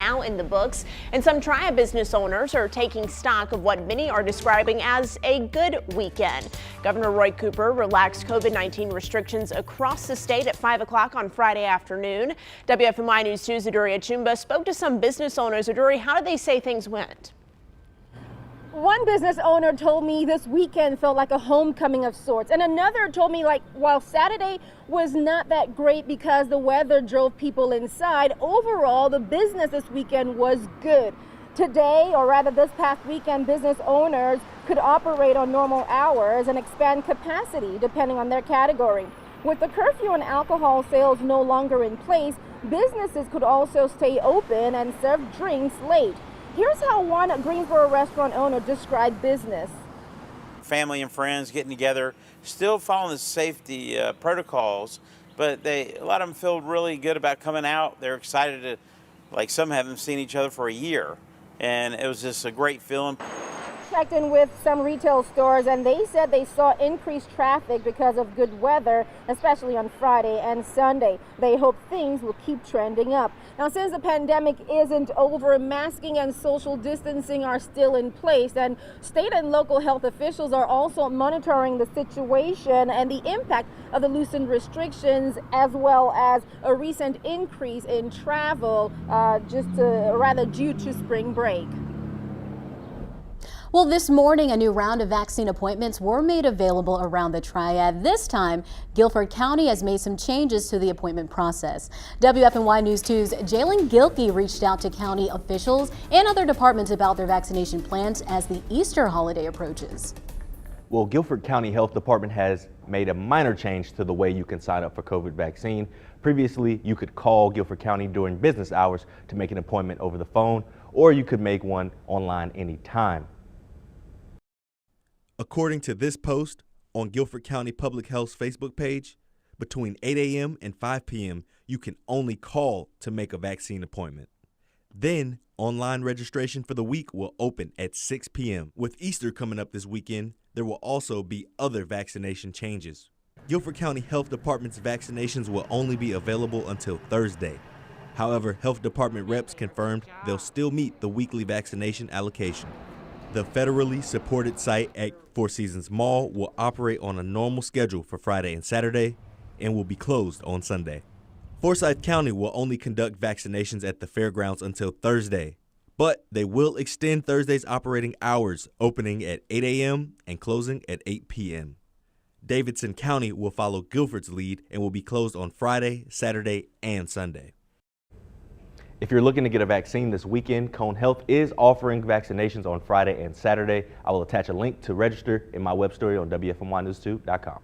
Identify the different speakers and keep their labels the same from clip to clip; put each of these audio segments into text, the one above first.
Speaker 1: now in the books, and some Triad business owners are taking stock of what many are describing as a good weekend. Governor Roy Cooper relaxed COVID-19 restrictions across the state at 5 o'clock on Friday afternoon. WFMY News 2's Aduri Achumba spoke to some business owners. Aduri, how did they say things went?
Speaker 2: One business owner told me this weekend felt like a homecoming of sorts, and another told me while Saturday was not that great because the weather drove people inside, overall the business this weekend was good. Today, or rather this past weekend, business owners could operate on normal hours and expand capacity depending on their category. With the curfew on alcohol sales no longer in place, businesses could also stay open and serve drinks late. Here's how one Greensboro restaurant owner described business.
Speaker 3: Family and friends getting together, still following the safety protocols, but a lot of them feel really good about coming out. They're excited to, like some haven't seen each other for a year, and it was just a great feeling.
Speaker 2: Checked in with some retail stores and they said they saw increased traffic because of good weather, especially on Friday and Sunday. They hope things will keep trending up. Now, since the pandemic isn't over, masking and social distancing are still in place, and state and local health officials are also monitoring the situation and the impact of the loosened restrictions, as well as a recent increase in travel due to spring break.
Speaker 4: Well, this morning, a new round of vaccine appointments were made available around the Triad. This time, Guilford County has made some changes to the appointment process. WFMY News 2's Jalen Gilkey reached out to county officials and other departments about their vaccination plans as the Easter holiday approaches.
Speaker 5: Well, Guilford County Health Department has made a minor change to the way you can sign up for COVID vaccine. Previously, you could call Guilford County during business hours to make an appointment over the phone, or you could make one online anytime.
Speaker 6: According to this post on Guilford County Public Health's Facebook page, between 8 a.m. and 5 p.m., you can only call to make a vaccine appointment. Then, online registration for the week will open at 6 p.m. With Easter coming up this weekend, there will also be other vaccination changes. Guilford County Health Department's vaccinations will only be available until Thursday. However, Health Department reps confirmed they'll still meet the weekly vaccination allocation. The federally supported site at Four Seasons Mall will operate on a normal schedule for Friday and Saturday and will be closed on Sunday. Forsyth County will only conduct vaccinations at the fairgrounds until Thursday, but they will extend Thursday's operating hours, opening at 8 a.m. and closing at 8 p.m. Davidson County will follow Guilford's lead and will be closed on Friday, Saturday, and Sunday.
Speaker 5: If you're looking to get a vaccine this weekend, Cone Health is offering vaccinations on Friday and Saturday. I will attach a link to register in my web story on WFMYnews2.com.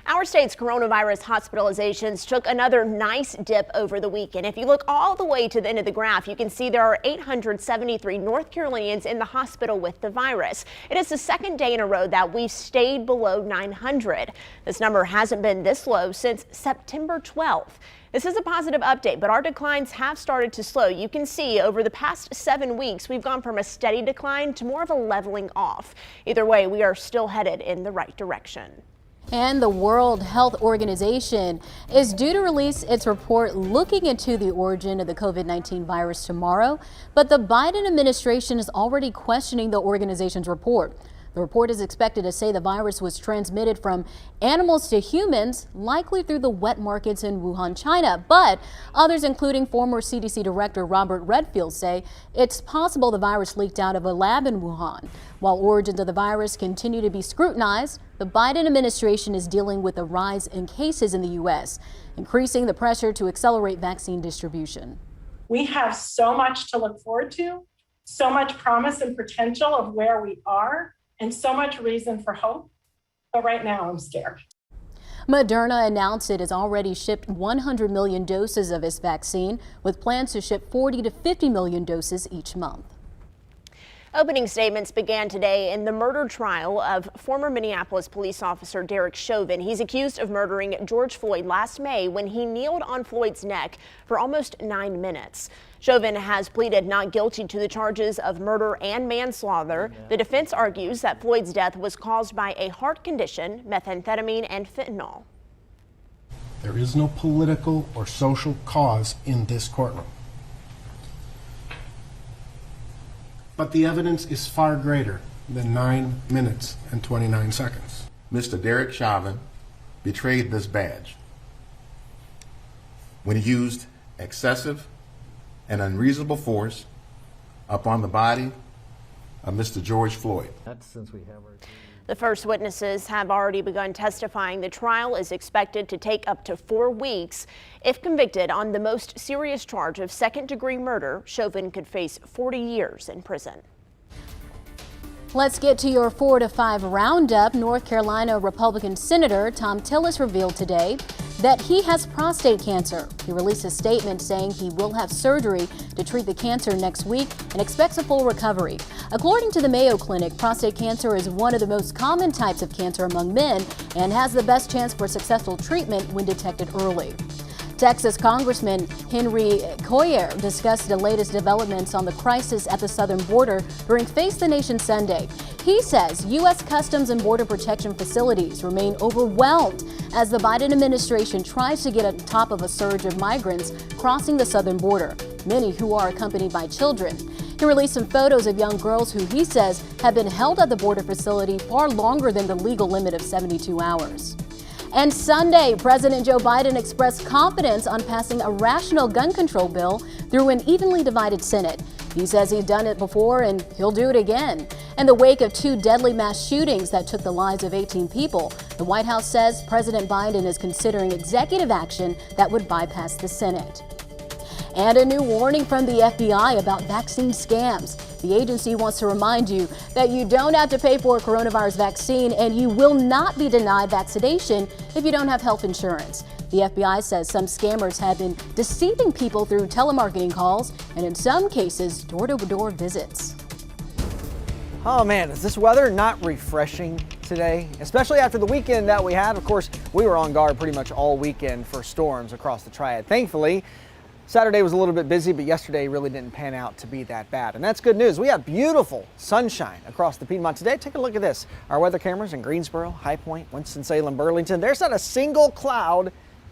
Speaker 1: Our state's coronavirus hospitalizations took another nice dip over the weekend. If you look all the way to the end of the graph, you can see there are 873 North Carolinians in the hospital with the virus. It is the second day in a row that we've stayed below 900. This number hasn't been this low since September 12th. This is a positive update, but our declines have started to slow. You can see over the past 7 weeks, we've gone from a steady decline to more of a leveling off. Either way, we are still headed in the right direction.
Speaker 4: And the World Health Organization is due to release its report looking into the origin of the COVID-19 virus tomorrow, but the Biden administration is already questioning the organization's report. The report is expected to say the virus was transmitted from animals to humans, likely through the wet markets in Wuhan, China. But others, including former CDC Director Robert Redfield, say it's possible the virus leaked out of a lab in Wuhan. While origins of the virus continue to be scrutinized, the Biden administration is dealing with a rise in cases in the U.S., increasing the pressure to accelerate vaccine distribution.
Speaker 7: We have so much to look forward to, so much promise and potential of where we are, and so much reason for hope, but right now I'm scared.
Speaker 4: Moderna announced it has already shipped 100 million doses of its vaccine, with plans to ship 40 to 50 million doses each month.
Speaker 1: Opening statements began today in the murder trial of former Minneapolis police officer Derek Chauvin. He's accused of murdering George Floyd last May when he kneeled on Floyd's neck for almost 9 minutes. Chauvin has pleaded not guilty to the charges of murder and manslaughter. The defense argues that Floyd's death was caused by a heart condition, methamphetamine, and fentanyl.
Speaker 8: There is no political or social cause in this courtroom. but the evidence is far greater than 9 minutes and 29 seconds.
Speaker 9: Mr. Derek Chauvin betrayed this badge when he used excessive and unreasonable force upon the body of Mr. George Floyd.
Speaker 1: The first witnesses have already begun testifying. The trial is expected to take up to 4 weeks. If convicted on the most serious charge of second-degree murder, Chauvin could face 40 years in prison.
Speaker 4: Let's get to your 4 to 5 roundup. North Carolina Republican Senator Tom Tillis revealed today that he has prostate cancer. He released a statement saying he will have surgery to treat the cancer next week and expects a full recovery. According to the Mayo Clinic, prostate cancer is one of the most common types of cancer among men and has the best chance for successful treatment when detected early. Texas Congressman Henry Coyer discussed the latest developments on the crisis at the southern border during Face the Nation Sunday. He says U.S. Customs and Border Protection facilities remain overwhelmed as the Biden administration tries to get on top of a surge of migrants crossing the southern border, many who are accompanied by children. He released some photos of young girls who he says have been held at the border facility far longer than the legal limit of 72 hours. And Sunday, President Joe Biden expressed confidence on passing a rational gun control bill through an evenly divided Senate. He says he's done it before and he'll do it again. In the wake of 2 deadly mass shootings that took the lives of 18 people, the White House says President Biden is considering executive action that would bypass the Senate. And a new warning from the FBI about vaccine scams. The agency wants to remind you that you don't have to pay for a coronavirus vaccine and you will not be denied vaccination if you don't have health insurance. The FBI says some scammers have been deceiving people through telemarketing calls and in some cases door-to-door visits.
Speaker 10: Oh man, is this weather not refreshing today? Especially after the weekend that we had. Of course, we were on guard pretty much all weekend for storms across the Triad. Thankfully, Saturday was a little bit busy, but yesterday really didn't pan out to be that bad. And that's good news. We have beautiful sunshine across the Piedmont today. Take a look at this. Our weather cameras in Greensboro, High Point, Winston-Salem, Burlington. There's not a single cloud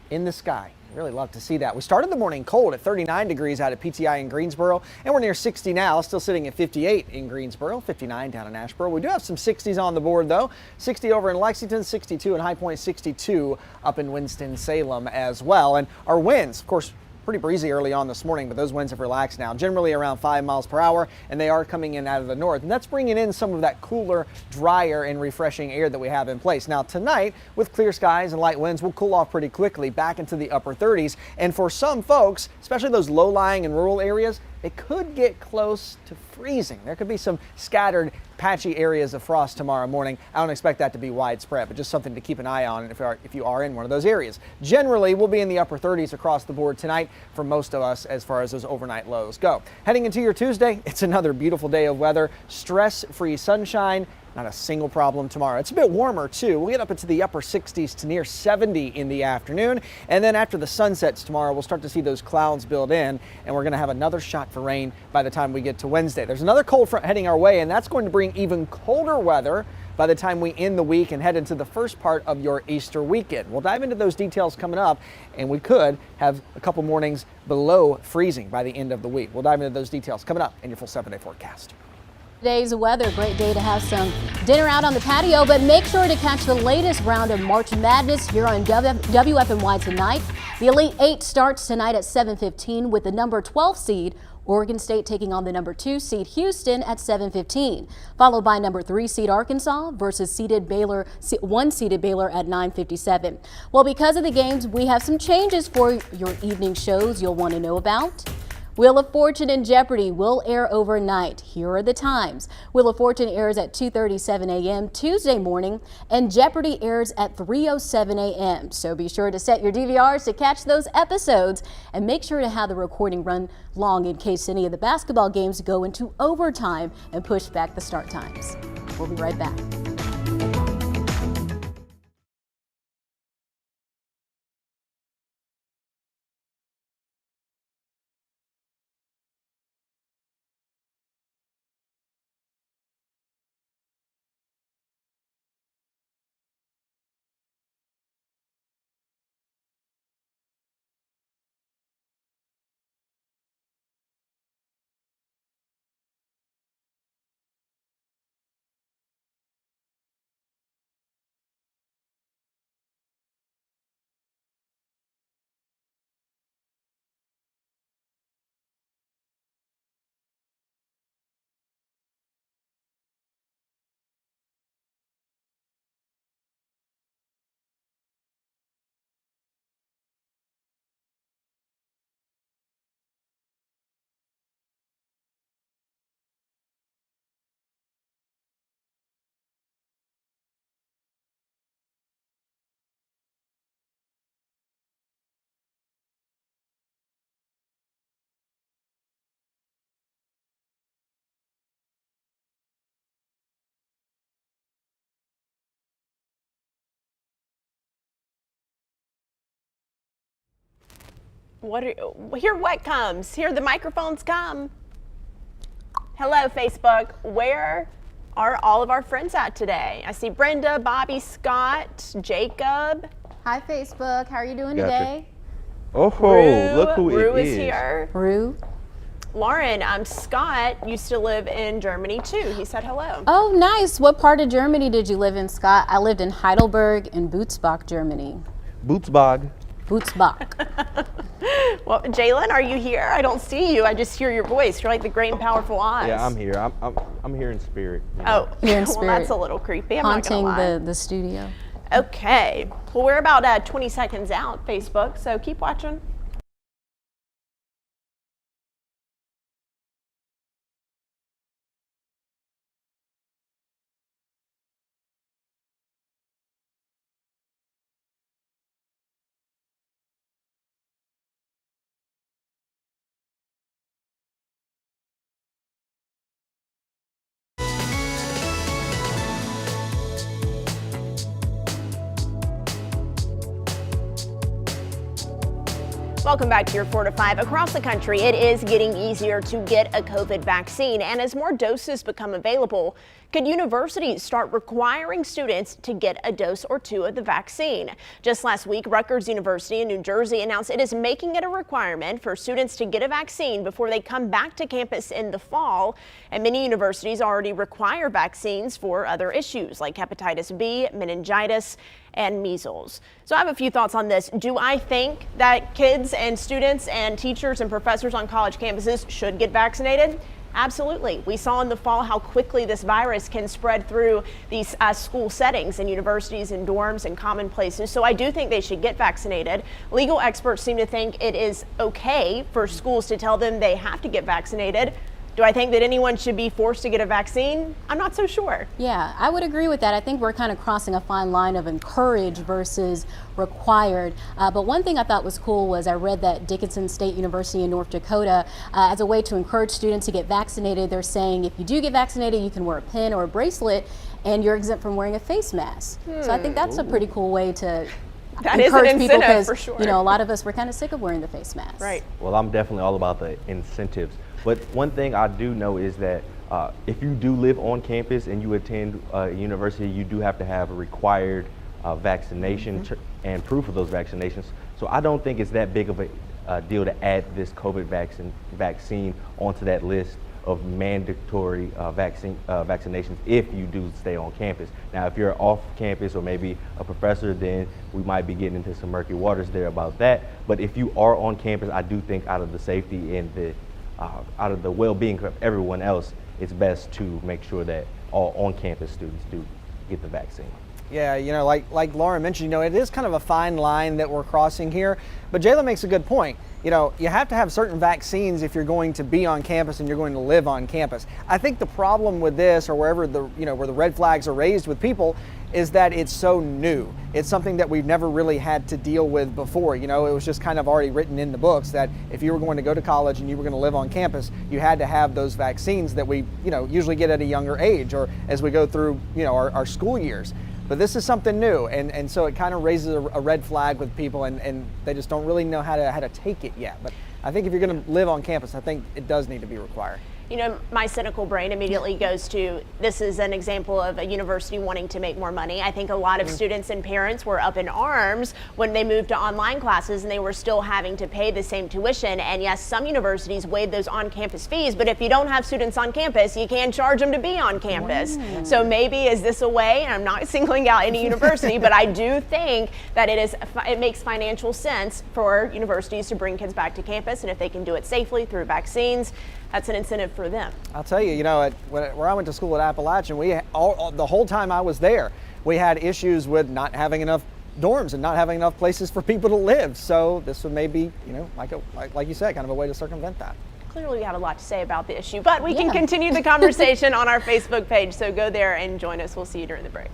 Speaker 10: in the sky. Really love to see that. We started the morning cold at 39 degrees out at PTI in Greensboro, and we're near 60 now, still sitting at 58 in Greensboro, 59 down in Asheboro. We do have some 60s on the board though. 60 over in Lexington, 62 in High Point, 62 up in Winston-Salem as well. And our winds, of course, pretty breezy early on this morning, but those winds have relaxed now, generally around 5 miles per hour, and they are coming in out of the north. And that's bringing in some of that cooler, drier, and refreshing air that we have in place. Now tonight, with clear skies and light winds, we'll cool off pretty quickly back into the upper 30s. And for some folks, especially those low-lying and rural areas, it could get close to freezing. There could be some scattered patchy areas of frost tomorrow morning. I don't expect that to be widespread, but just something to keep an eye on if you are in one of those areas. Generally, we'll be in the upper 30s across the board tonight for most of us as far as those overnight lows go. Heading into your Tuesday, it's another beautiful day of weather, stress-free sunshine. Not a single problem tomorrow. It's a bit warmer too. We'll get up into the upper 60s to near 70 in the afternoon. And then after the sun sets tomorrow, we'll start to see those clouds build in, and we're going to have another shot for rain by the time we get to Wednesday. There's another cold front heading our way, and that's going to bring even colder weather by the time we end the week and head into the first part of your Easter weekend. We'll dive into those details coming up, and we could have a couple mornings below freezing by the end of the week. We'll dive into those details coming up in your full 7-day forecast.
Speaker 4: Today's weather, great day to have some dinner out on the patio, but make sure to catch the latest round of March Madness here on WFMY tonight. The Elite 8 starts tonight at 7:15 with the number 12 seed Oregon State taking on the number 2 seed Houston at 7:15, followed by number 3 seed Arkansas versus 1 seeded Baylor at 9:57. Well, because of the games, we have some changes for your evening shows you'll want to know about. Wheel of Fortune and Jeopardy will air overnight. Here are the times. Wheel of Fortune airs at 2:37 a.m. Tuesday morning, and Jeopardy airs at 3:07 a.m. So be sure to set your DVRs to catch those episodes, and make sure to have the recording run long in case any of the basketball games go into overtime and push back the start times. We'll be right back.
Speaker 1: Here what comes. Here the microphones come. Hello, Facebook. Where are all of our friends at today? I see Brenda, Bobby, Scott, Jacob.
Speaker 4: Hi, Facebook. How are you doing
Speaker 5: Gotcha.
Speaker 4: today?
Speaker 5: Oh, look who
Speaker 1: Rue
Speaker 5: it
Speaker 1: is
Speaker 5: is.
Speaker 1: here.
Speaker 4: Rue.
Speaker 1: Lauren, Scott used to live in Germany too. He said hello.
Speaker 4: Oh, nice. What part of Germany did you live in, Scott? I lived in Heidelberg and Butzbach, Germany.
Speaker 5: Bootsbog.
Speaker 4: Butzbach.
Speaker 1: Well, Jalen, are you here? I don't see you. I just hear your voice. You're like the great and powerful Oz.
Speaker 5: Yeah, I'm here. I'm here in spirit. You know?
Speaker 1: Oh,
Speaker 4: Here in
Speaker 1: well,
Speaker 4: spirit.
Speaker 1: that's a little creepy. I'm not
Speaker 4: Haunting
Speaker 1: gonna lie.
Speaker 4: the studio.
Speaker 1: Okay. Well, we're about 20 seconds out, Facebook, so keep watching. Welcome back to your 4 to 5. Across the country, it is getting easier to get a COVID vaccine, and as more doses become available, could universities start requiring students to get a dose or two of the vaccine? Just last week, Rutgers University in New Jersey announced it is making it a requirement for students to get a vaccine before they come back to campus in the fall, and many universities already require vaccines for other issues like hepatitis B, meningitis, and measles. So I have a few thoughts on this. Do I think that kids and students and teachers and professors on college campuses should get vaccinated? Absolutely. We saw in the fall how quickly this virus can spread through these school settings and universities and dorms and common places. So I do think they should get vaccinated. Legal experts seem to think it is okay for schools to tell them they have to get vaccinated. Do I think that anyone should be forced to get a vaccine? I'm not so sure.
Speaker 4: Yeah, I would agree with that. I think we're kind of crossing a fine line of encourage versus required. But one thing I thought was cool was I read that Dickinson State University in North Dakota, as a way to encourage students to get vaccinated, they're saying if you do get vaccinated, you can wear a pin or a bracelet and you're exempt from wearing a face mask. So I think that's a pretty cool way to
Speaker 1: That is an
Speaker 4: encourage people
Speaker 1: incentive for sure.
Speaker 4: you know, a lot of us were kind of sick of wearing the face mask.
Speaker 1: Right.
Speaker 5: Well, I'm definitely all about the incentives. But one thing I do know is that if you do live on campus and you attend a university, you do have to have a required vaccination and proof of those vaccinations. So I don't think it's that big of a deal to add this COVID vaccine onto that list of mandatory vaccinations if you do stay on campus. Now, if you're off campus or maybe a professor, then we might be getting into some murky waters there about that. But if you are on campus, I do think out of the safety and the out of the well-being of everyone else, it's best to make sure that all on-campus students do get the vaccine.
Speaker 10: Yeah, you know, like Laura mentioned, you know, it is kind of a fine line that we're crossing here. But Jayla makes a good point. You know, you have to have certain vaccines if you're going to be on campus and you're going to live on campus. I think the problem with this, or wherever the, you know, where the red flags are raised with people, is that it's so new. It's something that we've never really had to deal with before. You know, it was just kind of already written in the books that if you were going to go to college and you were going to live on campus, you had to have those vaccines that we, you know, usually get at a younger age or as we go through, you know, our school years. But this is something new, and so it kind of raises a red flag with people, and they just don't really know how to take it yet. But I think if you're going to live on campus, I think it does need to be required.
Speaker 1: You know, my cynical brain immediately goes to, this is an example of a university wanting to make more money. I think a lot of students and parents were up in arms when they moved to online classes and they were still having to pay the same tuition. And yes, some universities waive those on-campus fees, but if you don't have students on campus, you can charge them to be on campus. So maybe is this a way, and I'm not singling out any university, but I do think that it makes financial sense for universities to bring kids back to campus, and if they can do it safely through vaccines, that's an incentive for them.
Speaker 10: I'll tell you, you know, where I went to school at Appalachian, the whole time I was there, we had issues with not having enough dorms and not having enough places for people to live. So this would maybe, you know, like you said, kind of a way to circumvent that.
Speaker 1: Clearly we have a lot to say about the issue, but we can continue the conversation on our Facebook page. So go there and join us. We'll see you during the break.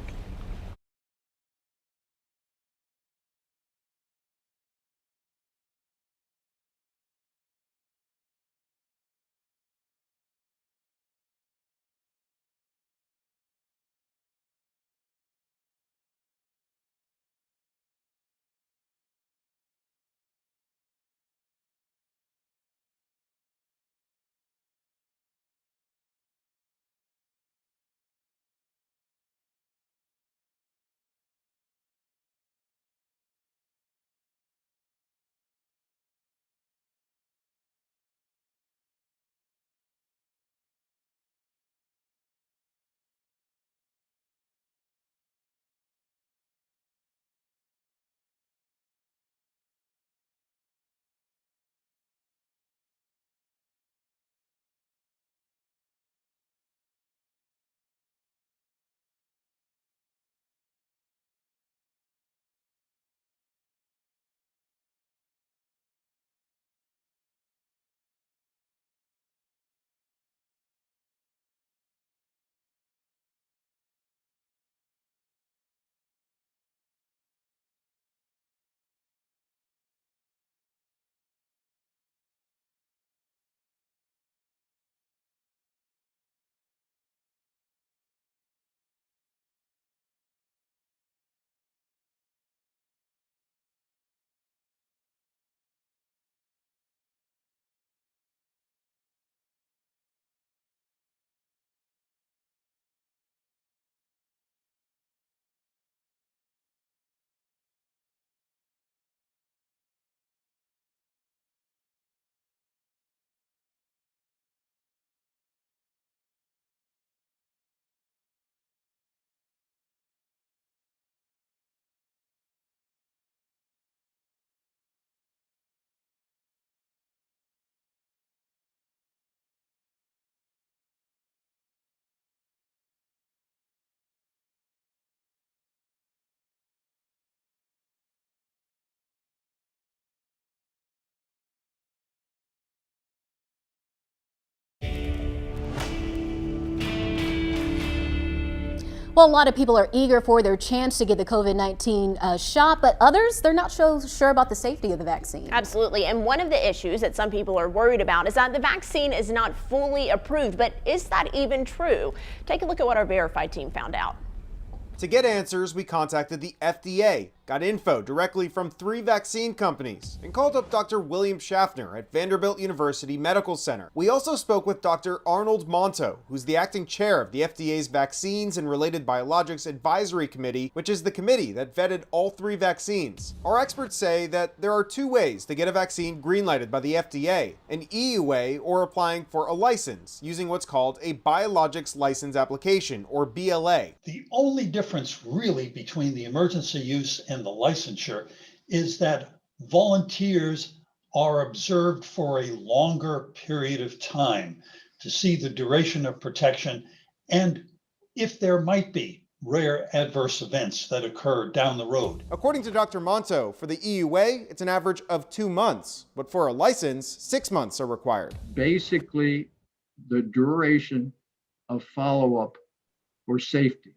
Speaker 4: Well, a lot of people are eager for their chance to get the COVID-19 shot, but others, they're not so sure about the safety of the vaccine.
Speaker 1: Absolutely. And one of the issues that some people are worried about is that the vaccine is not fully approved. But is that even true? Take a look at what our Verified team found out.
Speaker 11: To get answers, we contacted the FDA, got info directly from 3 vaccine companies, and called up Dr. William Schaffner at Vanderbilt University Medical Center. We also spoke with Dr. Arnold Monto, who's the acting chair of the FDA's Vaccines and Related Biologics Advisory Committee, which is the committee that vetted all 3 vaccines. Our experts say that there are 2 ways to get a vaccine greenlighted by the FDA, an EUA or applying for a license using what's called a Biologics License Application, or BLA.
Speaker 12: The only difference really between the emergency use and the licensure is that volunteers are observed for a longer period of time to see the duration of protection and if there might be rare adverse events that occur down the road.
Speaker 11: According to Dr. Monto, for the EUA, it's an average of 2 months, but for a license, 6 months are required.
Speaker 13: Basically, the duration of follow-up for safety,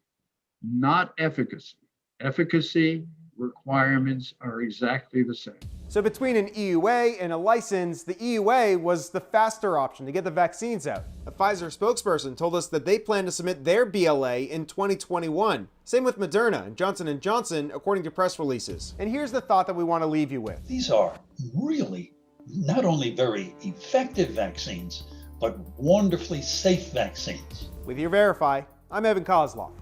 Speaker 13: not efficacy. Efficacy requirements are exactly the same.
Speaker 11: So between an EUA and a license, the EUA was the faster option to get the vaccines out. A Pfizer spokesperson told us that they plan to submit their BLA in 2021. Same with Moderna and Johnson & Johnson, according to press releases. And here's the thought that we want to leave you with.
Speaker 12: These are really not only very effective vaccines, but wonderfully safe vaccines.
Speaker 11: With your Verify, I'm Evan Kozloff.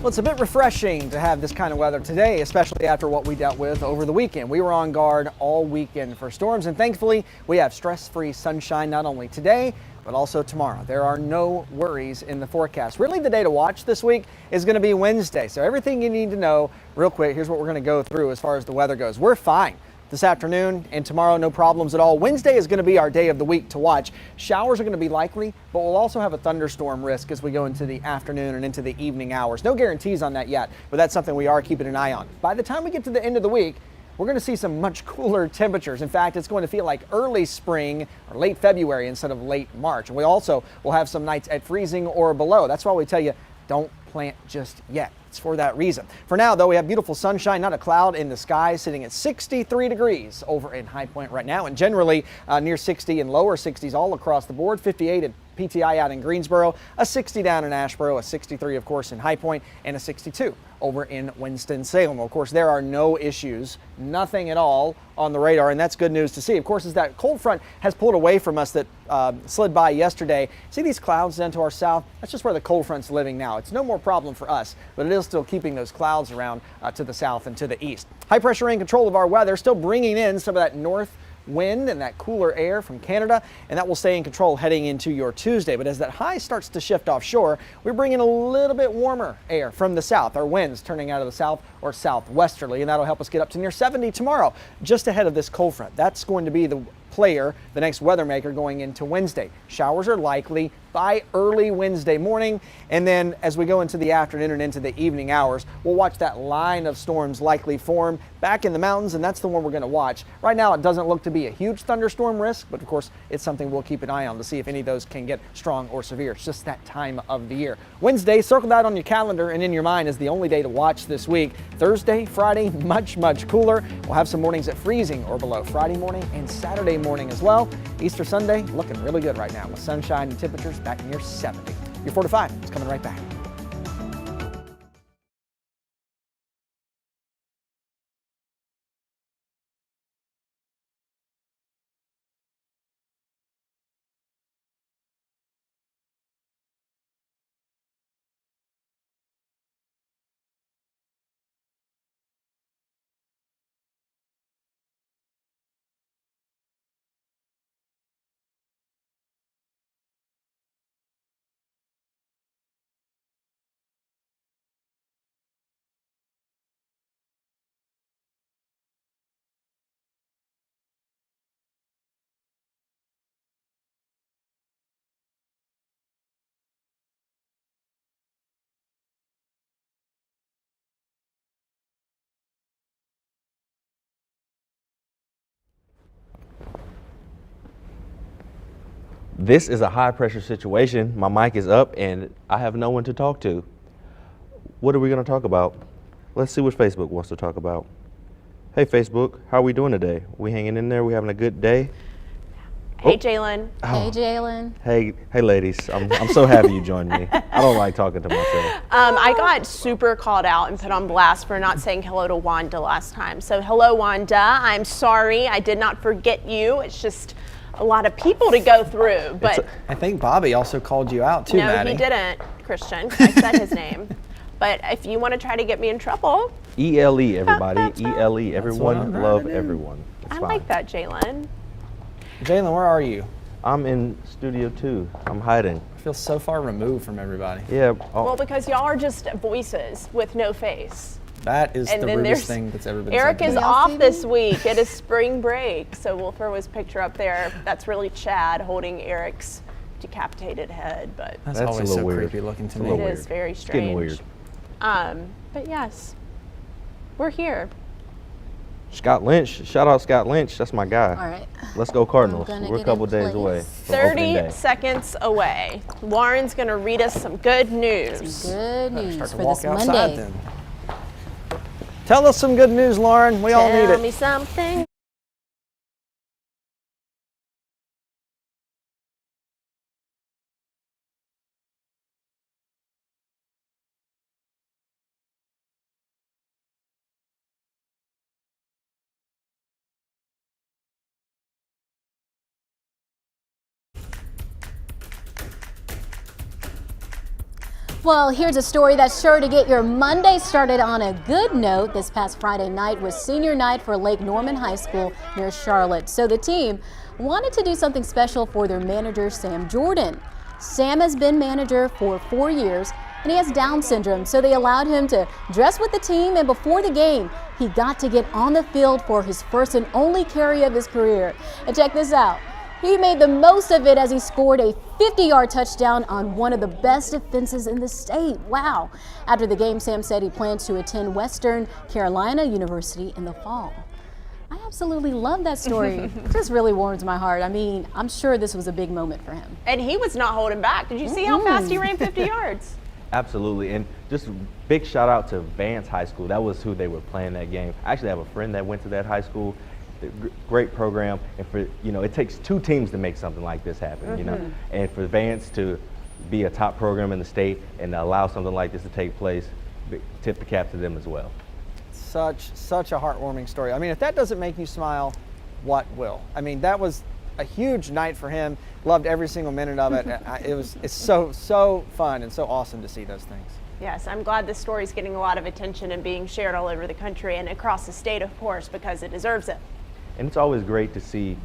Speaker 10: Well, it's a bit refreshing to have this kind of weather today, especially after what we dealt with over the weekend. We were on guard all weekend for storms, and thankfully we have stress-free sunshine not only today, but also tomorrow. There are no worries in the forecast. Really, the day to watch this week is going to be Wednesday. So everything you need to know real quick, here's what we're going to go through as far as the weather goes. We're fine this afternoon and tomorrow, no problems at all. Wednesday is going to be our day of the week to watch. Showers are going to be likely, but we'll also have a thunderstorm risk as we go into the afternoon and into the evening hours. No guarantees on that yet, but that's something we are keeping an eye on. By the time we get to the end of the week, we're going to see some much cooler temperatures. In fact, it's going to feel like early spring or late February instead of late March. And we also will have some nights at freezing or below. That's why we tell you, don't plant just yet. It's for that reason. For now, though, we have beautiful sunshine, not a cloud in the sky, sitting at 63 degrees over in High Point right now, and generally near 60 and lower 60s all across the board. 58 at PTI out in Greensboro, a 60 down in Asheboro, a 63, of course, in High Point, and a 62 over in Winston-Salem. Of course, there are no issues, nothing at all on the radar, and that's good news to see. Of course, as that cold front has pulled away from us that slid by yesterday, see these clouds down to our south? That's just where the cold front's living now. It's no more problem for us, but it is still keeping those clouds around to the south and to the east. High pressure in control of our weather, still bringing in some of that north wind and that cooler air from Canada, and that will stay in control heading into your Tuesday. But as that high starts to shift offshore, we're bringing a little bit warmer air from the south. Our winds turning out of the south or southwesterly, and that'll help us get up to near 70 tomorrow, just ahead of this cold front. That's going to be the player, the next weather maker going into Wednesday. Showers are likely by early Wednesday morning, and then as we go into the afternoon and into the evening hours, we'll watch that line of storms likely form back in the mountains, and that's the one we're going to watch. Right now, it doesn't look to be a huge thunderstorm risk, but of course, it's something we'll keep an eye on to see if any of those can get strong or severe. It's just that time of the year. Wednesday, circle that on your calendar and in your mind, is the only day to watch this week. Thursday, Friday, much cooler. We'll have some mornings at freezing or below Friday morning and Saturday morning as well. Easter Sunday looking really good right now with sunshine and temperatures back near 70. Your 4 to 5 is coming right back.
Speaker 5: This is a high pressure situation. My mic is up and I have no one to talk to. What are we going to talk about? Let's see what Facebook wants to talk about. Hey Facebook, how are we doing today? We hanging in there? We having a good day?
Speaker 1: Hey, Jalen.
Speaker 4: Hey, Jalen.
Speaker 5: Hey ladies, I'm so happy you joined me. I don't like talking to myself.
Speaker 1: I got super called out and put on blast for not saying hello to Wanda last time. So hello, Wanda. I'm sorry. I did not forget you. It's just a lot of people to go through. But
Speaker 10: I think Bobby also called you out too,
Speaker 1: no,
Speaker 10: Maddie.
Speaker 1: he didn't, Christian. I said his name. But if you want to try to get me in trouble.
Speaker 5: ELE, everybody. ELE.
Speaker 10: what
Speaker 5: Everyone
Speaker 10: I'm
Speaker 5: love
Speaker 10: trying to do.
Speaker 5: everyone. It's
Speaker 1: I
Speaker 5: fine.
Speaker 1: like that, Jalen.
Speaker 10: Jalen, where are you?
Speaker 5: I'm in Studio 2. I'm hiding.
Speaker 10: I feel so far removed from everybody.
Speaker 5: Yeah.
Speaker 1: Well, because y'all are just voices with no face.
Speaker 10: That is
Speaker 1: And
Speaker 10: the
Speaker 1: then
Speaker 10: rudest
Speaker 1: there's
Speaker 10: thing that's ever been
Speaker 1: Eric
Speaker 10: said.
Speaker 1: is off this week. It is spring break. So we'll throw his picture up there. That's really Chad holding Eric's decapitated head. But
Speaker 10: That's
Speaker 5: a
Speaker 10: always
Speaker 5: little
Speaker 10: so
Speaker 5: weird.
Speaker 10: creepy looking to
Speaker 5: It's a
Speaker 10: me.
Speaker 5: little
Speaker 1: it
Speaker 5: weird.
Speaker 1: is very
Speaker 5: It's
Speaker 1: strange.
Speaker 5: getting weird.
Speaker 1: But yes, we're here.
Speaker 5: Scott Lynch. Shout out Scott Lynch. That's my guy.
Speaker 4: All right.
Speaker 5: Let's go Cardinals.
Speaker 4: I'm gonna
Speaker 5: We're a
Speaker 4: get
Speaker 5: couple
Speaker 4: in
Speaker 5: days
Speaker 4: place.
Speaker 5: away from opening
Speaker 1: 30
Speaker 5: day.
Speaker 1: seconds away. Lauren's going to read us some good news.
Speaker 4: Good news
Speaker 10: Start to
Speaker 4: for
Speaker 10: walk
Speaker 4: this
Speaker 10: outside
Speaker 4: Monday.
Speaker 10: then. Tell us some good news, Lauren. We all need
Speaker 1: Tell
Speaker 10: it.
Speaker 1: me something.
Speaker 4: Well, here's a story that's sure to get your Monday started on a good note. This past Friday night was senior night for Lake Norman High School near Charlotte. So the team wanted to do something special for their manager, Sam Jordan. Sam has been manager for 4 years and he has Down syndrome, so they allowed him to dress with the team, and before the game, he got to get on the field for his first and only carry of his career. And check this out. He made the most of it as he scored a 50-yard touchdown on one of the best defenses in the state. Wow. After the game, Sam said he plans to attend Western Carolina University in the fall. I absolutely love that story. It just really warms my heart. I mean, I'm sure this was a big moment for him.
Speaker 1: And he was not holding back. Did you see how fast he ran 50 yards?
Speaker 5: Absolutely, and just big shout out to Vance High School. That was who they were playing that game. I actually have a friend that went to that high school. Great program, and for it takes 2 teams to make something like this happen. And for Vance to be a top program in the state and allow something like this to take place, tip the cap to them as well.
Speaker 10: Such a heartwarming story. I mean, if that doesn't make you smile, what will? I mean, that was a huge night for him. Loved every single minute of it. It's so fun and so awesome to see those things.
Speaker 1: Yes, I'm glad this story is getting a lot of attention and being shared all over the country and across the state, of course, because it deserves it.
Speaker 5: And it's always great to see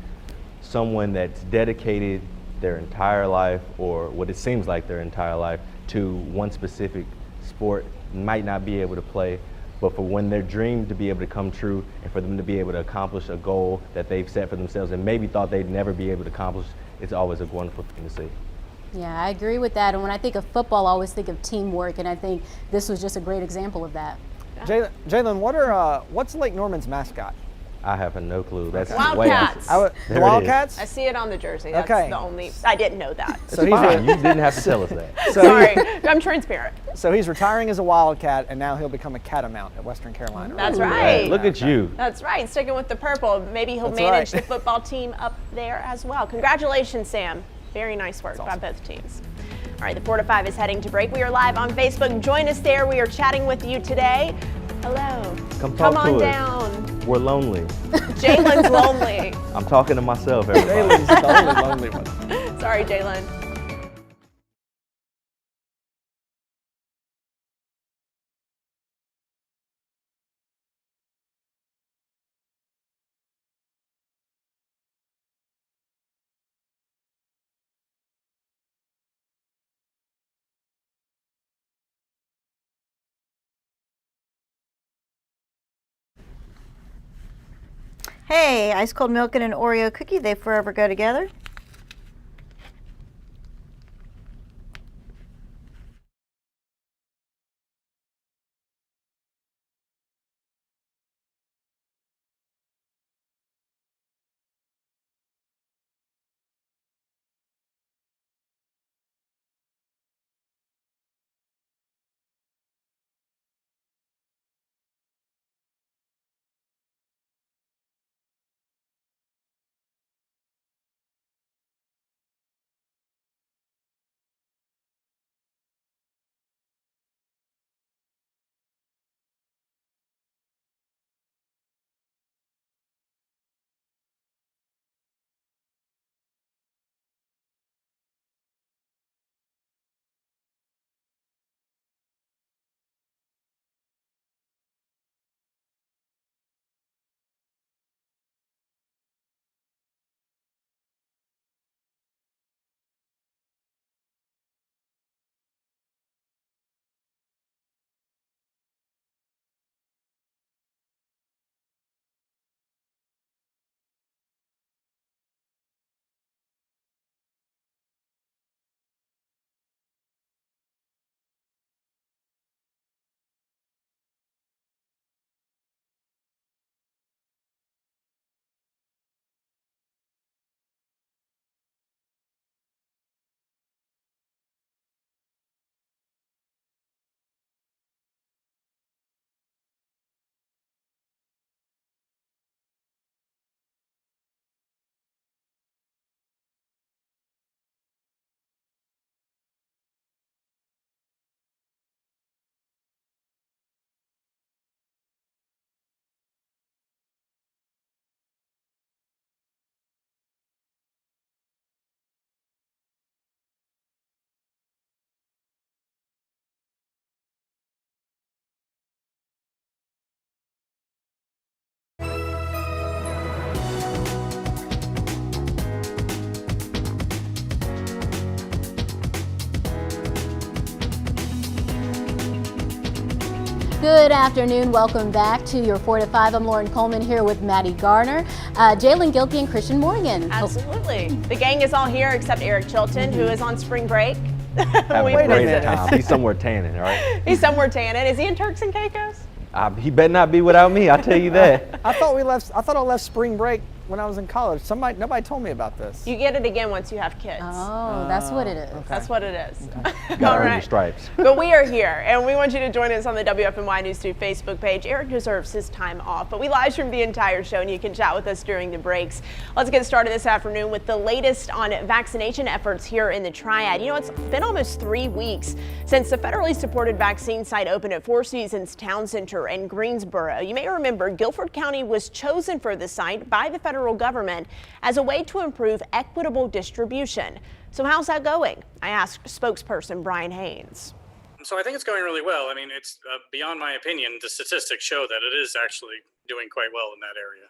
Speaker 5: someone that's dedicated their entire life, or what it seems like their entire life, to one specific sport, might not be able to play, but for when their dream to be able to come true and for them to be able to accomplish a goal that they've set for themselves and maybe thought they'd never be able to accomplish, it's always a wonderful thing to see.
Speaker 4: Yeah, I agree with that. And when I think of football, I always think of teamwork, and I think this was just a great example of that.
Speaker 10: Jalen, what's Lake Norman's mascot?
Speaker 5: I have no clue. That's
Speaker 1: Wildcats.
Speaker 10: The Wildcats?
Speaker 1: I see it on the jersey. That's
Speaker 10: Okay.
Speaker 1: the only. I didn't know that.
Speaker 10: So
Speaker 5: It's fine. You didn't have to tell us that.
Speaker 1: Sorry, I'm transparent.
Speaker 10: So he's retiring as a Wildcat, and now he'll become a Catamount at Western Carolina.
Speaker 1: That's
Speaker 5: Hey,
Speaker 1: right.
Speaker 5: look at you.
Speaker 1: That's right. Sticking with the purple. Maybe he'll
Speaker 10: That's
Speaker 1: manage
Speaker 10: right.
Speaker 1: the football team up there as well. Congratulations, Sam. Very nice work by both teams. All right, the 4 to 5 is heading to break. We are live on Facebook. Join us there. We are chatting with you today. Hello.
Speaker 5: Come talk
Speaker 1: on
Speaker 5: to us.
Speaker 1: down.
Speaker 5: We're lonely.
Speaker 1: Jalen's lonely.
Speaker 5: I'm talking to myself, everybody.
Speaker 10: Jalen's the only lonely one.
Speaker 1: Sorry, Jalen.
Speaker 14: Hey, ice cold milk and an Oreo cookie, they forever go together.
Speaker 4: Good afternoon. Welcome back to your 4 to 5. I'm Lauren Coleman here with Maddie Garner, Jalen Gilkey, and Christian Morgan.
Speaker 1: Absolutely. The gang is all here except Eric Chilton, who is on spring break.
Speaker 5: Having a great time. He's somewhere tanning, all right?
Speaker 1: He's somewhere tanning. Is he in Turks and Caicos?
Speaker 5: He better not be without me, I'll tell you that.
Speaker 10: I thought I left spring break when I was in college. Nobody told me about this.
Speaker 1: You get it again once you have kids.
Speaker 4: Oh, that's what it is.
Speaker 1: Okay. That's what it is.
Speaker 5: Gotta earn your stripes.
Speaker 1: But we are here, and we want you to join us on the WFNY News 2 Facebook page. Eric deserves his time off, but we live stream the entire show, and you can chat with us during the breaks. Let's get started this afternoon with the latest on vaccination efforts here in the Triad. You know, it's been almost 3 weeks since the federally supported vaccine site opened at Four Seasons Town Center in Greensboro. You may remember Guilford County was chosen for the site by the federal government as a way to improve equitable distribution. So how's that going? I asked spokesperson Brian Haynes.
Speaker 15: So I think it's going really well. I mean, it's beyond my opinion. The statistics show that it is actually doing quite well in that area.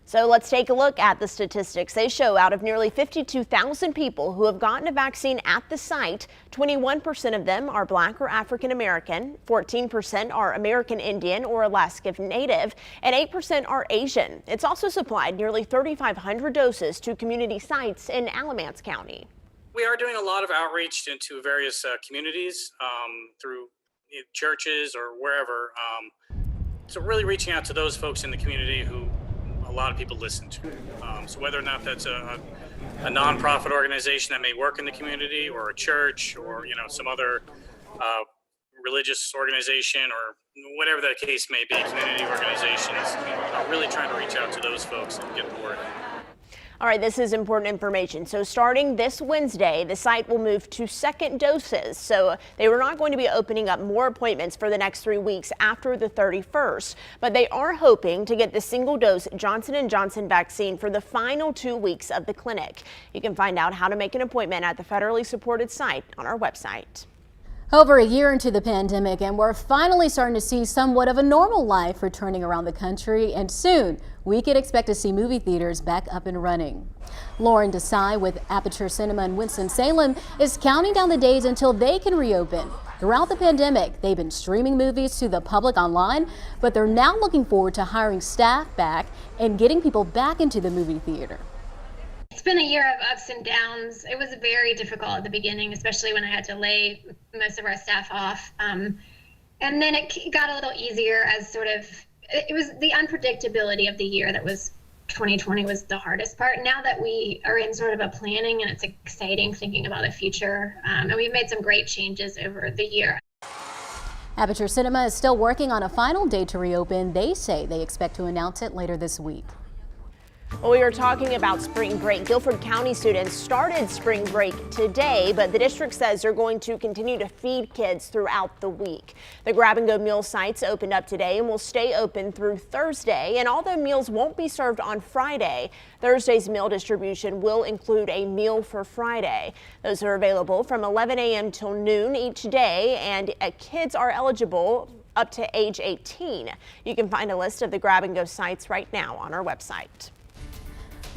Speaker 1: So let's take a look at the statistics. They show out of nearly 52,000 people who have gotten a vaccine at the site, 21% of them are Black or African American, 14% are American Indian or Alaska Native, and 8% are Asian. It's also supplied nearly 3,500 doses to community sites in Alamance County.
Speaker 15: We are doing a lot of outreach into various communities through churches or wherever. So really reaching out to those folks in the community who a lot of people listen to. So whether or not that's a nonprofit organization that may work in the community, or a church, or some other religious organization, or whatever that case may be, community organizations, really trying to reach out to those folks and get the word out.
Speaker 1: All right, this is important information. So starting this Wednesday, the site will move to second doses. So they were not going to be opening up more appointments for the next 3 weeks after the 31st, but they are hoping to get the single dose Johnson & Johnson vaccine for the final 2 weeks of the clinic. You can find out how to make an appointment at the federally supported site on our website.
Speaker 4: Over a year into the pandemic, and we're finally starting to see somewhat of a normal life returning around the country, and soon we could expect to see movie theaters back up and running. Lauren Desai with Aperture Cinema in Winston-Salem is counting down the days until they can reopen. Throughout the pandemic, they've been streaming movies to the public online, but they're now looking forward to hiring staff back and getting people back into the movie theater.
Speaker 16: It's been a year of ups and downs. It was very difficult at the beginning, especially when I had to lay most of our staff off. And then it got a little easier as it was the unpredictability of the year that was 2020 was the hardest part. Now that we are in sort of a planning, and it's exciting thinking about the future, and we've made some great changes over the year.
Speaker 4: Aperture Cinema is still working on a final date to reopen. They say they expect to announce it later this week.
Speaker 1: Well, we were talking about spring break. Guilford County students started spring break today, but the district says they're going to continue to feed kids throughout the week. The grab-and-go meal sites opened up today and will stay open through Thursday. And although meals won't be served on Friday, Thursday's meal distribution will include a meal for Friday. Those are available from 11 a.m. till noon each day, and kids are eligible up to age 18. You can find a list of the grab-and-go sites right now on our website.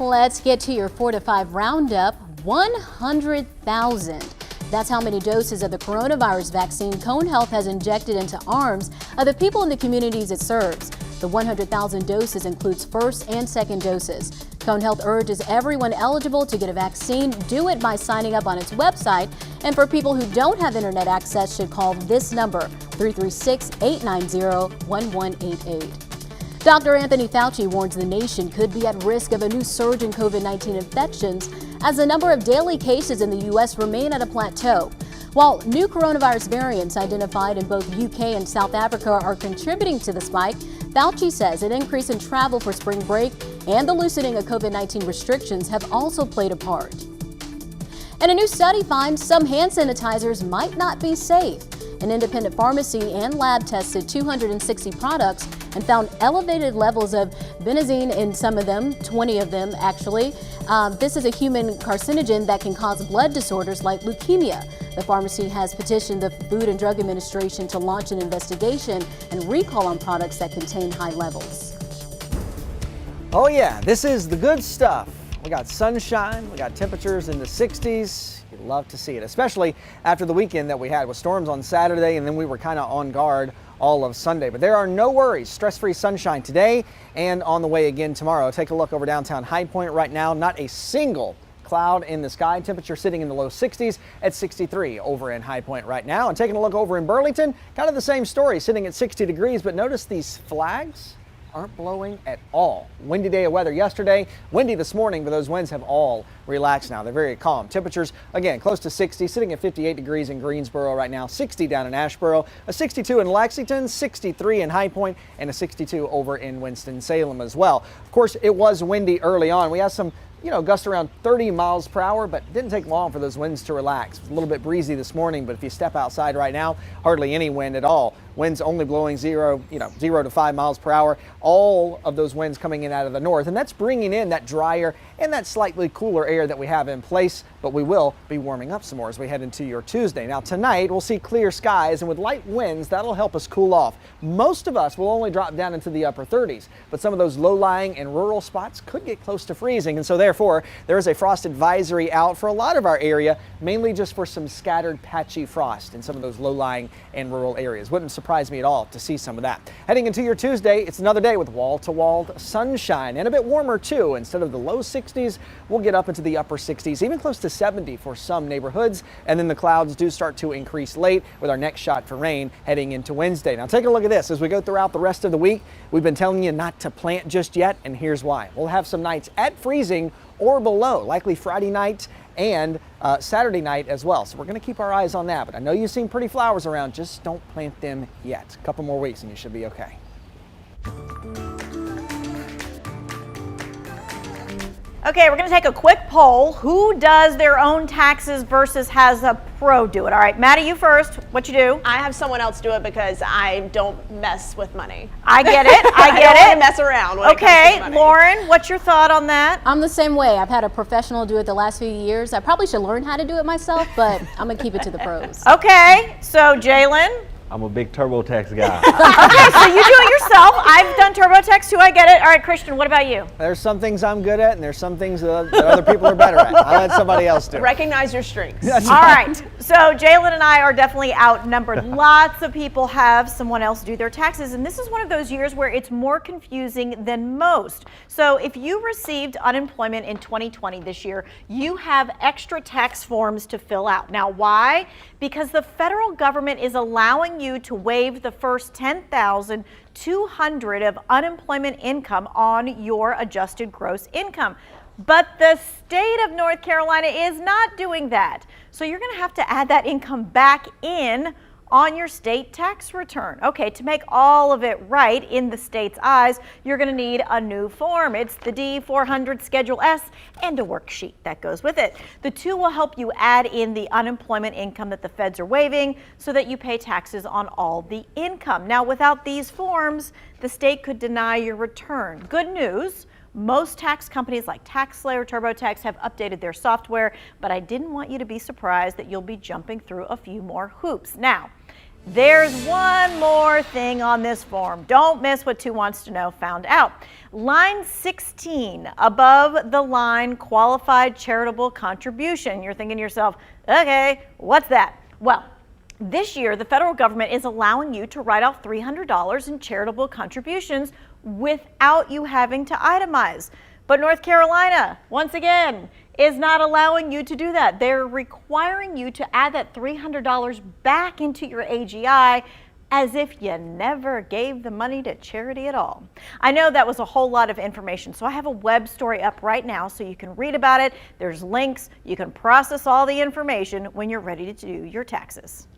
Speaker 4: Let's get to your 4 to 5 roundup. 100,000. That's how many doses of the coronavirus vaccine Cone Health has injected into arms of the people in the communities it serves. The 100,000 doses includes first and second doses. Cone Health urges everyone eligible to get a vaccine do it by signing up on its website. And for people who don't have internet access, should call this number, 336-890-1188. Dr. Anthony Fauci warns the nation could be at risk of a new surge in COVID-19 infections as the number of daily cases in the U.S. remain at a plateau. While new coronavirus variants identified in both UK and South Africa are contributing to the spike, Fauci says an increase in travel for spring break and the loosening of COVID-19 restrictions have also played a part. And a new study finds some hand sanitizers might not be safe. An independent pharmacy and lab tested 260 products and found elevated levels of benzene in some of them, 20 of them actually. This is a human carcinogen that can cause blood disorders like leukemia. The pharmacy has petitioned the Food and Drug Administration to launch an investigation and recall on products that contain high levels.
Speaker 10: Oh yeah, this is the good stuff. We got sunshine, we got temperatures in the 60s. You love to see it, especially after the weekend that we had with storms on Saturday, and then we were kind of on guard all of Sunday. But there are no worries. Stress-free sunshine today and on the way again tomorrow. Take a look over downtown High Point right now. Not a single cloud in the sky. Temperature sitting in the low 60s at 63 over in High Point right now. And taking a look over in Burlington, kind of the same story, sitting at 60 degrees. But notice these flags aren't blowing at all. Windy day of weather yesterday, windy this morning, but those winds have all relaxed now. They're very calm. Temperatures, again, close to 60, sitting at 58 degrees in Greensboro right now, 60 down in Asheboro, a 62 in Lexington, 63 in High Point, and a 62 over in Winston-Salem as well. Of course, it was windy early on. We had some gusts around 30 miles per hour, but didn't take long for those winds to relax. It was a little bit breezy this morning, but if you step outside right now, hardly any wind at all. Winds only blowing 0 to 5 miles per hour. All of those winds coming in out of the north, and that's bringing in that drier and that slightly cooler air that we have in place, but we will be warming up some more as we head into your Tuesday. Now tonight we'll see clear skies, and with light winds that'll help us cool off. Most of us will only drop down into the upper 30s, but some of those low-lying and rural spots could get close to freezing, and so therefore there is a frost advisory out for a lot of our area, mainly just for some scattered patchy frost in some of those low-lying and rural areas. Wouldn't surprise me at all to see some of that. Heading into your Tuesday, it's another day with wall-to-wall sunshine and a bit warmer too. Instead of the low 60s, we'll get up into the upper 60s, even close to 70 for some neighborhoods, and then the clouds do start to increase late with our next shot for rain heading into Wednesday. Now take a look at this as we go throughout the rest of the week. We've been telling you not to plant just yet, and here's why. We'll have some nights at freezing or below, likely Friday night and Saturday night as well. So we're going to keep our eyes on that. But I know you've seen pretty flowers around. Just don't plant them yet. A couple more weeks and you should be okay.
Speaker 14: Okay, we're going to take a quick poll. Who does their own taxes versus has a pro do it? All right, Maddie, you first. What you do?
Speaker 1: I have someone else do it because I don't mess with money.
Speaker 14: I get it. I get
Speaker 1: I
Speaker 14: it.
Speaker 1: don't mess around when it comes to money.
Speaker 14: Lauren, what's your thought on that?
Speaker 4: I'm the same way. I've had a professional do it the last few years. I probably should learn how to do it myself, but I'm going to keep it to the pros.
Speaker 14: Okay, so Jalen.
Speaker 5: I'm a big TurboTax guy.
Speaker 14: Okay, so you do it yourself. I've done TurboTax too. I get it. All right, Christian, what about you?
Speaker 10: There's some things I'm good at, and there's some things that other people are better at. I'll let somebody else do it.
Speaker 1: Recognize your strengths.
Speaker 14: All right, so Jalen and I are definitely outnumbered. Lots of people have someone else do their taxes, and this is one of those years where it's more confusing than most. So if you received unemployment in 2020 this year, you have extra tax forms to fill out. Now, why? Because the federal government is allowing you to waive the first $10,200 of unemployment income on your adjusted gross income. But the state of North Carolina is not doing that. So you're going to have to add that income back in on your state tax return. Okay, to make all of it right in the state's eyes, you're going to need a new form. It's the D400 Schedule S and a worksheet that goes with it. The two will help you add in the unemployment income that the feds are waiving so that you pay taxes on all the income. Now, without these forms, the state could deny your return. Good news. Most tax companies like TaxSlayer, TurboTax have updated their software, but I didn't want you to be surprised that you'll be jumping through a few more hoops. Now, there's one more thing on this form. Don't miss what 2 Wants to Know found out. Line 16, above the line qualified charitable contribution. You're thinking to yourself, okay, what's that? Well, this year, the federal government is allowing you to write off $300 in charitable contributions without you having to itemize. But North Carolina, once again, is not allowing you to do that. They're requiring you to add that $300 back into your AGI as if you never gave the money to charity at all. I know that was a whole lot of information, so I have a web story up right now so you can read about it. There's links. You can process all the information when you're ready to do your taxes.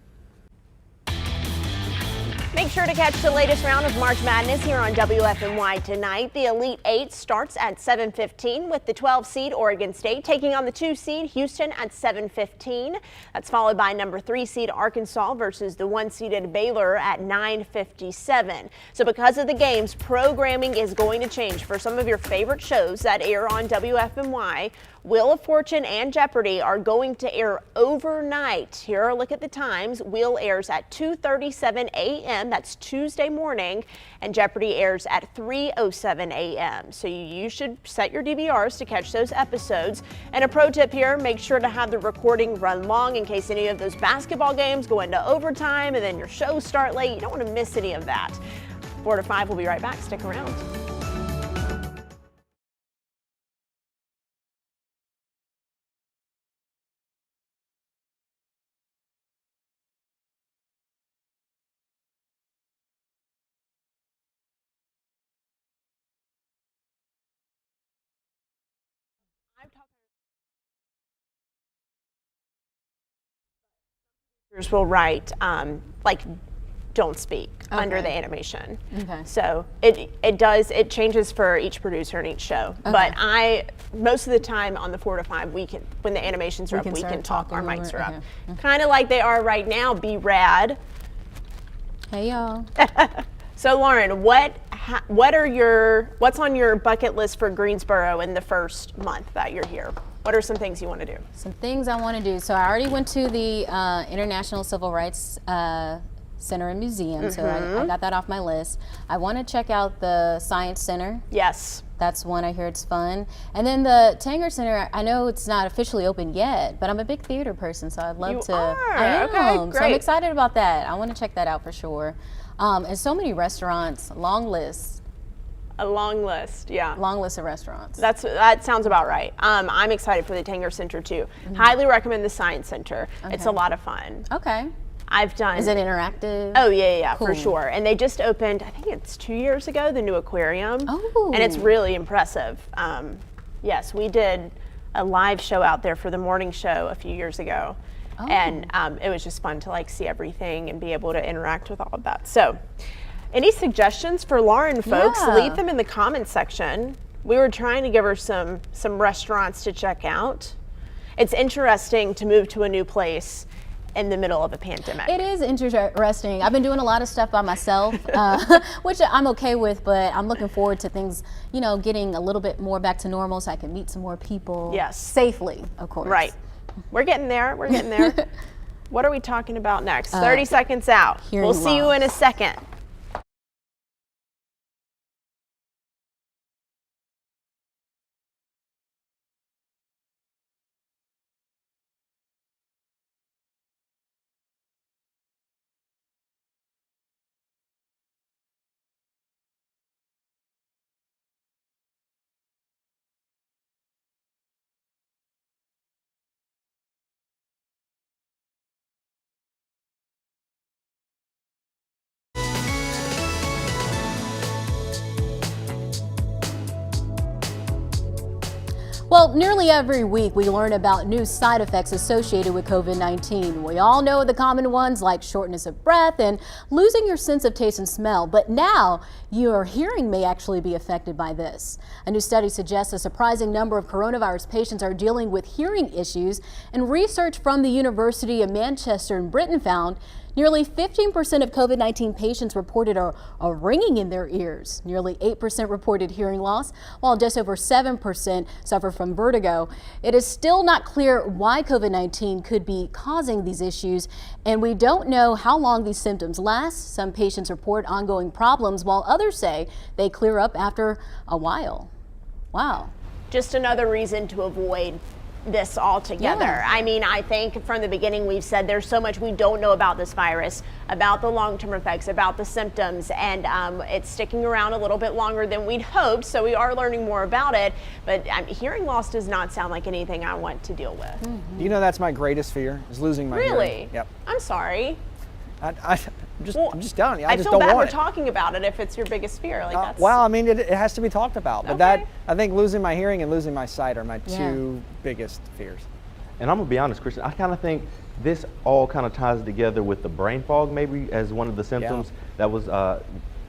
Speaker 1: Make sure to catch the latest round of March Madness here on WFNY tonight. The Elite Eight starts at 7:15 with the 12 seed Oregon State taking on the 2 seed Houston at 7:15. That's followed by number 3 seed Arkansas versus the 1 seeded Baylor at 9:57. So because of the games, programming is going to change for some of your favorite shows that air on WFNY. Wheel of Fortune and Jeopardy are going to air overnight. Here, look at the times. Wheel airs at 2:37 a.m. That's Tuesday morning, and Jeopardy airs at 3:07 a.m. So you should set your DVRs to catch those episodes. And a pro tip here, make sure to have the recording run long in case any of those basketball games go into overtime and then your shows start late. You don't want to miss any of that. 4 to 5, we'll be right back. Stick around. Will write like don't speak under the animation.
Speaker 4: Okay.
Speaker 1: So it changes for each producer and each show.
Speaker 4: Okay.
Speaker 1: But most of the time on the 4 to 5 when the animations are up, we can talk. Our mics are up.
Speaker 4: Okay.
Speaker 1: Kind of like they are right now. Be rad.
Speaker 4: Hey y'all.
Speaker 1: So Lauren, what's on your bucket list for Greensboro in the first month that you're here? What are some things you want to do?
Speaker 4: Some things I want to do. So I already went to the International Civil Rights Center and Museum, so I got that off my list. I want to check out the Science Center.
Speaker 1: Yes.
Speaker 4: That's one, I hear it's fun. And then the Tanger Center, I know it's not officially open yet, but I'm a big theater person, so I'd love to. I am.
Speaker 1: Okay,
Speaker 4: So
Speaker 1: great.
Speaker 4: I'm excited about that. I want to check that out for sure. And so many restaurants, long list.
Speaker 1: A long list, yeah.
Speaker 4: Long list of restaurants.
Speaker 1: That sounds about right. I'm excited for the Tanger Center too. Highly recommend the Science Center. It's a lot of fun.
Speaker 4: Okay.
Speaker 1: I've done.
Speaker 4: Is it interactive?
Speaker 1: Oh yeah,
Speaker 4: Cool.
Speaker 1: for sure. And they just opened, I think it's 2 years ago, the new aquarium.
Speaker 4: Oh.
Speaker 1: And it's really impressive. Yes, we did a live show out there for the morning show a few years ago.
Speaker 4: Oh.
Speaker 1: And it was just fun to like see everything and be able to interact with all of that. So, any suggestions for Lauren, folks?
Speaker 4: Yeah.
Speaker 1: Leave them in the comments section. We were trying to give her some restaurants to check out. It's interesting to move to a new place in the middle of a pandemic.
Speaker 4: It is interesting. I've been doing a lot of stuff by myself, which I'm okay with, but I'm looking forward to things, getting a little bit more back to normal so I can meet some more people.
Speaker 1: Yes.
Speaker 4: Safely, of course.
Speaker 1: Right. We're getting there. We're getting there. What are we talking about next? 30 seconds out. We'll see you in a second.
Speaker 4: Well, nearly every week we learn about new side effects associated with COVID-19. We all know the common ones like shortness of breath and losing your sense of taste and smell, but now your hearing may actually be affected by this. A new study suggests a surprising number of coronavirus patients are dealing with hearing issues, and research from the University of Manchester in Britain found nearly 15% of COVID-19 patients reported a ringing in their ears. Nearly 8% reported hearing loss, while just over 7% suffer from vertigo. It is still not clear why COVID-19 could be causing these issues, and we don't know how long these symptoms last. Some patients report ongoing problems, while others say they clear up after a while. Wow.
Speaker 1: Just another reason to avoid this altogether.
Speaker 4: Yeah.
Speaker 1: I mean, I think from the beginning we've said there's so much we don't know about this virus, about the long-term effects, about the symptoms, and it's sticking around a little bit longer than we'd hoped, so we are learning more about it, but hearing loss does not sound like anything I want to deal with.
Speaker 10: Do you know that's my greatest fear, is losing my hearing?
Speaker 1: Really?
Speaker 10: Yep.
Speaker 1: I'm sorry.
Speaker 10: I'm just telling you, I just
Speaker 1: feel
Speaker 10: don't
Speaker 1: bad
Speaker 10: want
Speaker 1: for
Speaker 10: it.
Speaker 1: talking about it if it's your biggest fear. Like that's
Speaker 10: Well, I mean, it has to be talked about, but
Speaker 1: Okay.
Speaker 10: I think losing my hearing and losing my sight are my
Speaker 4: Yeah.
Speaker 10: two biggest fears.
Speaker 5: And I'm gonna be honest, Christian, I kind of think this all kind of ties together with the brain fog maybe as one of the symptoms that was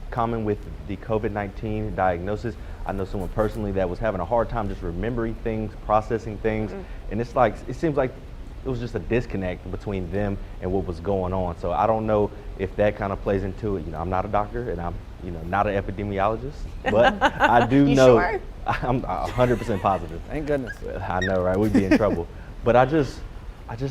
Speaker 5: common with the COVID-19 diagnosis. I know someone personally that was having a hard time just remembering things, processing things, and it's like, it seems like it was just a disconnect between them and what was going on. So I don't know if that kind of plays into it. I'm not a doctor and I'm not an epidemiologist, but I do
Speaker 1: You
Speaker 5: know.
Speaker 1: sure?
Speaker 5: I'm 100% positive.
Speaker 10: Thank goodness.
Speaker 5: I know, right? We'd be in trouble. But I just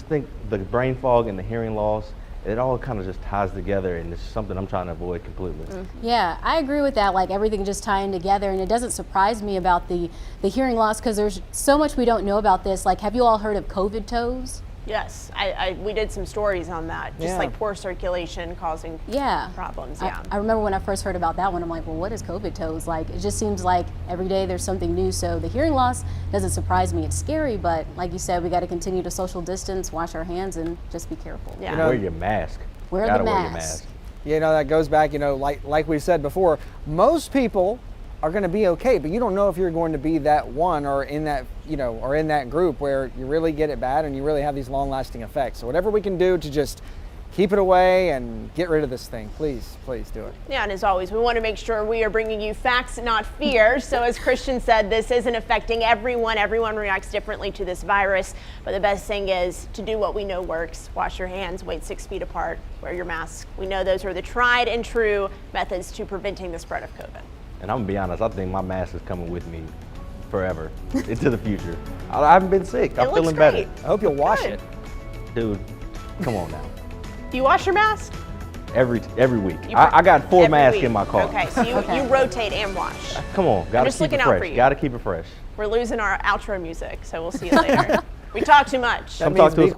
Speaker 5: think the brain fog and the hearing loss, it all kind of just ties together, and it's something I'm trying to avoid completely.
Speaker 4: Yeah, I agree with that, like everything just tying together, and it doesn't surprise me about the hearing loss because there's so much we don't know about this. Like, have you all heard of COVID toes?
Speaker 1: Yes, we did some stories on that, just
Speaker 10: Yeah.
Speaker 1: like poor circulation causing problems. Yeah.
Speaker 4: I remember when I first heard about that one, I'm like, well, what is COVID toes? Like, it just seems like every day there's something new. So the hearing loss doesn't surprise me. It's scary, but like you said, we got to continue to social distance, wash our hands, and just be careful.
Speaker 1: Yeah.
Speaker 5: Wear your mask.
Speaker 4: Wear
Speaker 5: Gotta
Speaker 4: the
Speaker 5: wear your
Speaker 4: mask.
Speaker 5: mask.
Speaker 10: That goes back, like we said before, most people are going to be okay, but you don't know if you're going to be that one or in that, or in that group where you really get it bad and you really have these long-lasting effects. So whatever we can do to just keep it away and get rid of this thing, please do it.
Speaker 1: Yeah, and as always, we want to make sure we are bringing you facts, not fear. So as Christian said, this isn't affecting everyone. Everyone reacts differently to this virus. But the best thing is to do what we know works. Wash your hands, wait 6 feet apart, wear your mask. We know those are the tried and true methods to preventing the spread of COVID.
Speaker 5: And I'm gonna be honest, I think my mask is coming with me forever into the future. I haven't been sick. I'm feeling better.
Speaker 10: I hope you'll wash it.
Speaker 5: Dude, come on now.
Speaker 1: Do you wash your mask?
Speaker 5: Every week. I got 4 masks in my car.
Speaker 1: Okay, so you rotate and wash.
Speaker 5: Come on, gotta
Speaker 1: just
Speaker 5: keep
Speaker 1: looking
Speaker 5: it
Speaker 1: out for
Speaker 5: fresh.
Speaker 1: you.
Speaker 5: Gotta keep it fresh.
Speaker 1: We're losing our outro music, so we'll see you later. We talk too much.
Speaker 5: Come talk to us.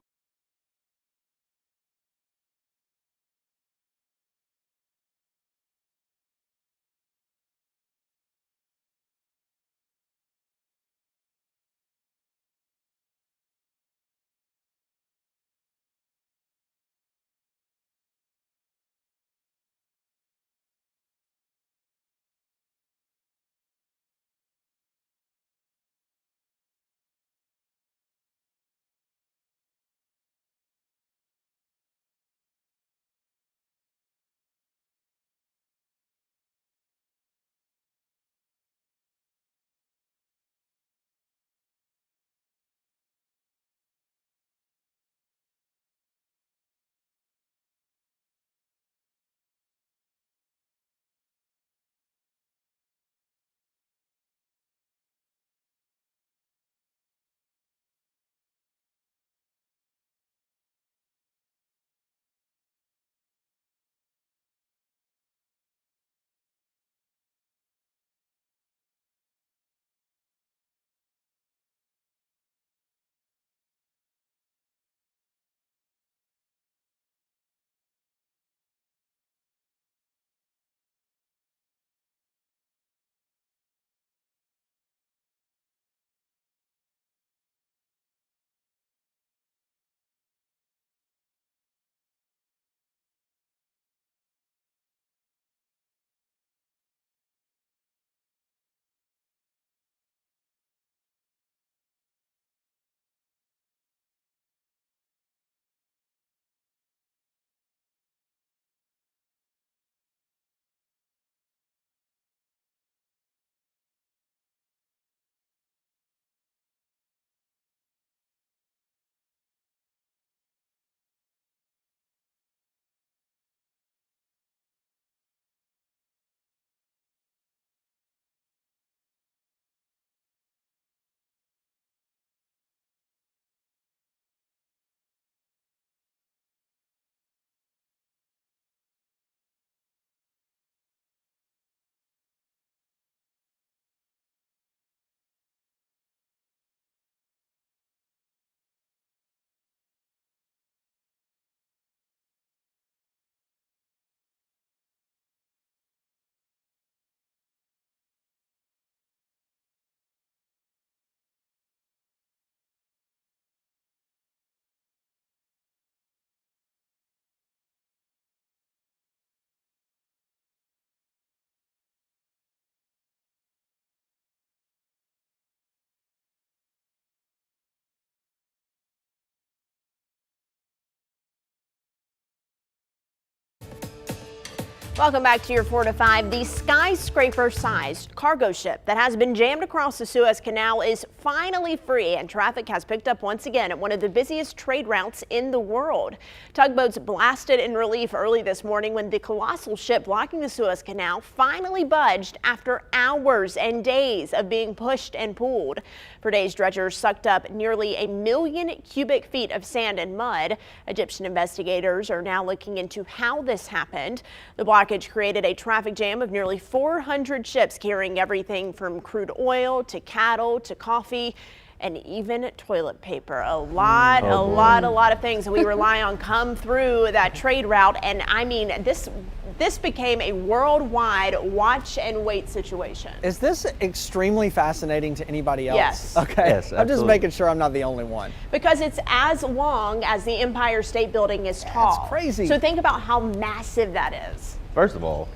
Speaker 1: Welcome back to your 4 to 5. The skyscraper-sized cargo ship that has been jammed across the Suez Canal is finally free, and traffic has picked up once again at one of the busiest trade routes in the world. Tugboats blasted in relief early this morning when the colossal ship blocking the Suez Canal finally budged after hours and days of being pushed and pulled. For days, dredgers sucked up nearly 1 million cubic feet of sand and mud. Egyptian investigators are now looking into how this happened. The blockage created a traffic jam of nearly 400 ships carrying everything from crude oil to cattle to coffee and even toilet paper. A lot of things that we rely on come through that trade route. And I mean, this became a worldwide watch and wait situation.
Speaker 10: Is this extremely fascinating to anybody else?
Speaker 1: Yes.
Speaker 10: Okay.
Speaker 5: Yes,
Speaker 10: I'm just making sure I'm not the only one.
Speaker 1: Because it's as long as the Empire State Building is tall.
Speaker 10: That's crazy.
Speaker 1: So think about how massive that is.
Speaker 5: First of all,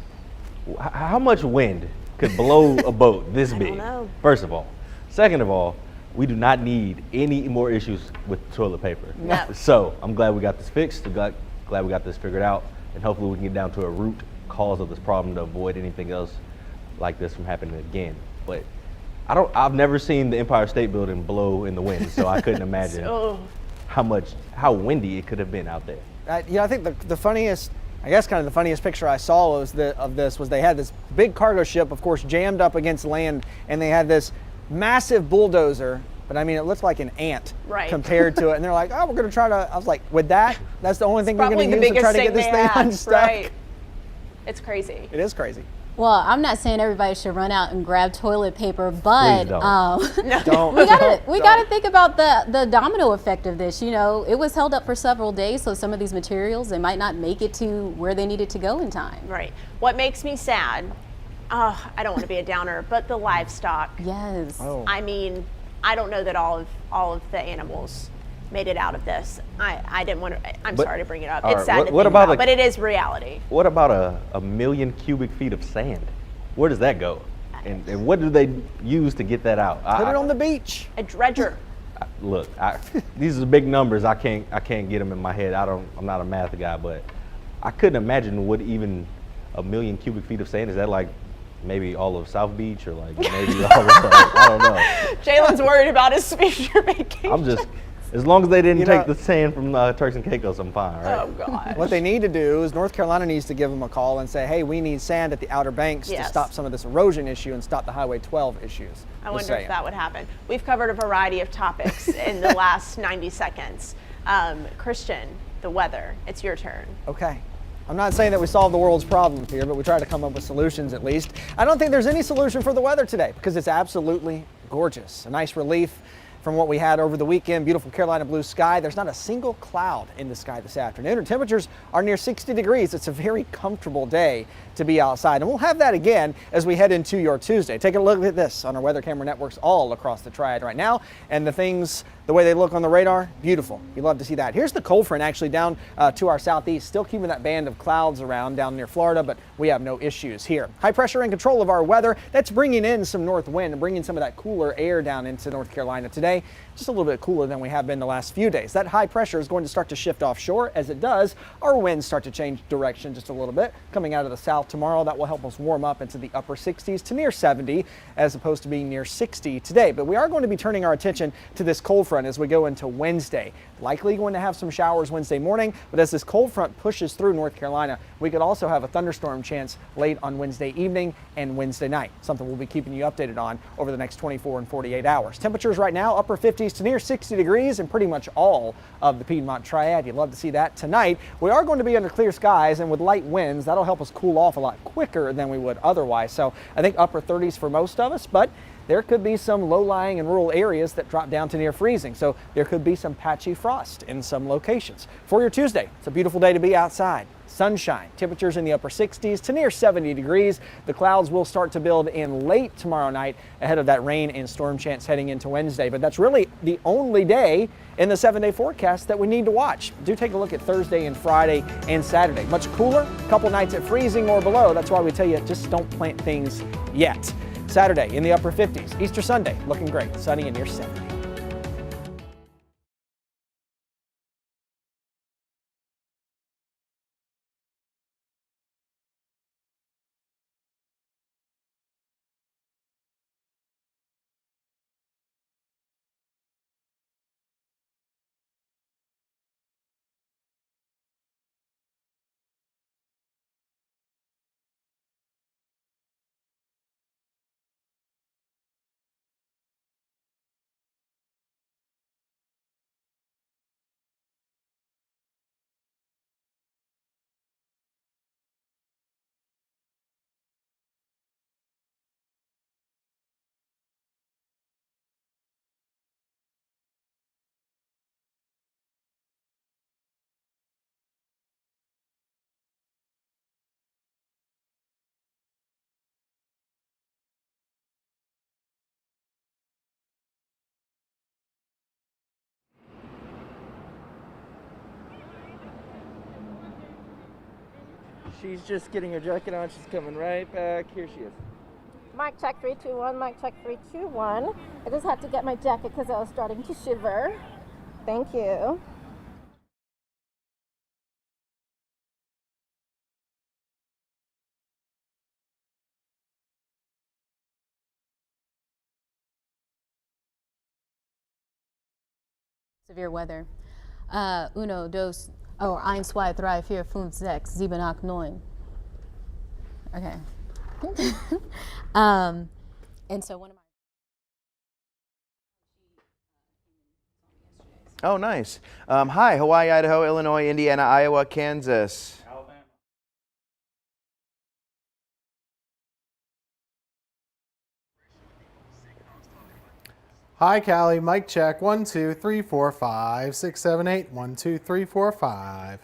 Speaker 5: how much wind could blow a boat this big?
Speaker 1: I don't know.
Speaker 5: First of all. Second of all, we do not need any more issues with toilet paper.
Speaker 1: No.
Speaker 5: So I'm glad we got this fixed. Glad we got this figured out, and hopefully we can get down to a root cause of this problem to avoid anything else like this from happening again. But I've never seen the Empire State Building blow in the wind, so I couldn't imagine how windy it could have been out there.
Speaker 10: I think the funniest, I guess kind of the funniest picture I saw was of this was they had this big cargo ship, of course, jammed up against land, and they had this massive bulldozer, but I mean, it looks like an ant compared to it. And they're like, oh, we're going to try to, I was like, with that's the only thing you're going to use to try to get this thing unstuck?
Speaker 1: Right. It's crazy.
Speaker 10: It is crazy.
Speaker 4: Well, I'm not saying everybody should run out and grab toilet paper, but
Speaker 10: don't.
Speaker 4: we gotta think about the domino effect of this. You know, it was held up for several days, so some of these materials, they might not make it to where they needed to go in time.
Speaker 1: Right. What makes me sad, I don't want to be a downer, but the livestock.
Speaker 4: Yes.
Speaker 10: Oh.
Speaker 1: I mean, I don't know that all of the animals made it out of this. I didn't want to, I'm sorry to bring it up. It's sad to think about, but it is reality.
Speaker 5: What about a million cubic feet of sand? Where does that go? And what do they use to get that out?
Speaker 10: Put it on the beach.
Speaker 1: A dredger.
Speaker 5: Look, these are big numbers. I can't get them in my head. I'm not a math guy, but I couldn't imagine what even 1 million cubic feet of sand is. That like maybe all of South Beach, or like maybe all of I don't know.
Speaker 1: Jalen's worried about his future vacation.
Speaker 5: I'm just, as long as they didn't take the sand from Turks and Caicos, I'm fine, right?
Speaker 1: Oh God.
Speaker 10: What they need to do is North Carolina needs to give them a call and say, hey, we need sand at the Outer Banks to stop some of this erosion issue and stop the Highway 12 issues.
Speaker 1: I wonder if that would happen. We've covered a variety of topics in the last 90 seconds. Christian, the weather, it's your turn.
Speaker 10: Okay. I'm not saying that we solve the world's problems here, but we try to come up with solutions at least. I don't think there's any solution for the weather today because it's absolutely gorgeous. A nice relief from what we had over the weekend. Beautiful Carolina blue sky. There's not a single cloud in the sky this afternoon. Our temperatures are near 60 degrees. It's a very comfortable day to be outside. And we'll have that again as we head into your Tuesday. Take a look at this on our weather camera networks all across the Triad right now. And the things, the way they look on the radar, beautiful. You love to see that. Here's the cold front actually down to our southeast, still keeping that band of clouds around down near Florida, but we have no issues here. High pressure in control of our weather. That's bringing in some north wind and bringing some of that cooler air down into North Carolina today. Just a little bit cooler than we have been the last few days. That high pressure is going to start to shift offshore. As it does, our winds start to change direction just a little bit. Coming out of the south tomorrow, that will help us warm up into the upper 60s to near 70 as opposed to being near 60 today. But we are going to be turning our attention to this cold front as we go into Wednesday. Likely going to have some showers Wednesday morning, but as this cold front pushes through North Carolina, we could also have a thunderstorm chance late on Wednesday evening and Wednesday night, something we'll be keeping you updated on over the next 24 and 48 hours. Temperatures right now, upper 50s to near 60 degrees in pretty much all of the Piedmont Triad. You'd love to see that tonight. We are going to be under clear skies, and with light winds, that'll help us cool off a lot quicker than we would otherwise. So I think upper 30s for most of us, but there could be some low-lying and rural areas that drop down to near freezing. So there could be some patchy frost in some locations. For your Tuesday, it's a beautiful day to be outside. Sunshine, temperatures in the upper 60s to near 70 degrees. The clouds will start to build in late tomorrow night ahead of that rain and storm chance heading into Wednesday. But that's really the only day in the 7-day forecast that we need to watch. Do take a look at Thursday and Friday and Saturday. Much cooler, a couple nights at freezing or below. That's why we tell you just don't plant things yet. Saturday in the upper 50s. Easter Sunday looking great, sunny and near 70. She's just getting her jacket on. She's coming right back. Here she is.
Speaker 2: Mic check 321, mic check 321. I just had to get my jacket because I was starting to shiver. Thank you.
Speaker 4: Severe weather. Uno, dos, eins, zwei, drei, vier, fünf, sechs, sieben, acht, neun. Okay. And so one of my
Speaker 17: Oh, nice. Hi, Hawaii, Idaho, Illinois, Indiana, Iowa, Kansas.
Speaker 8: Hi, Callie. Mic check. 1, 2, 3, 4, 5, 6, 7, 8. 1, 2, 3, 4, 5.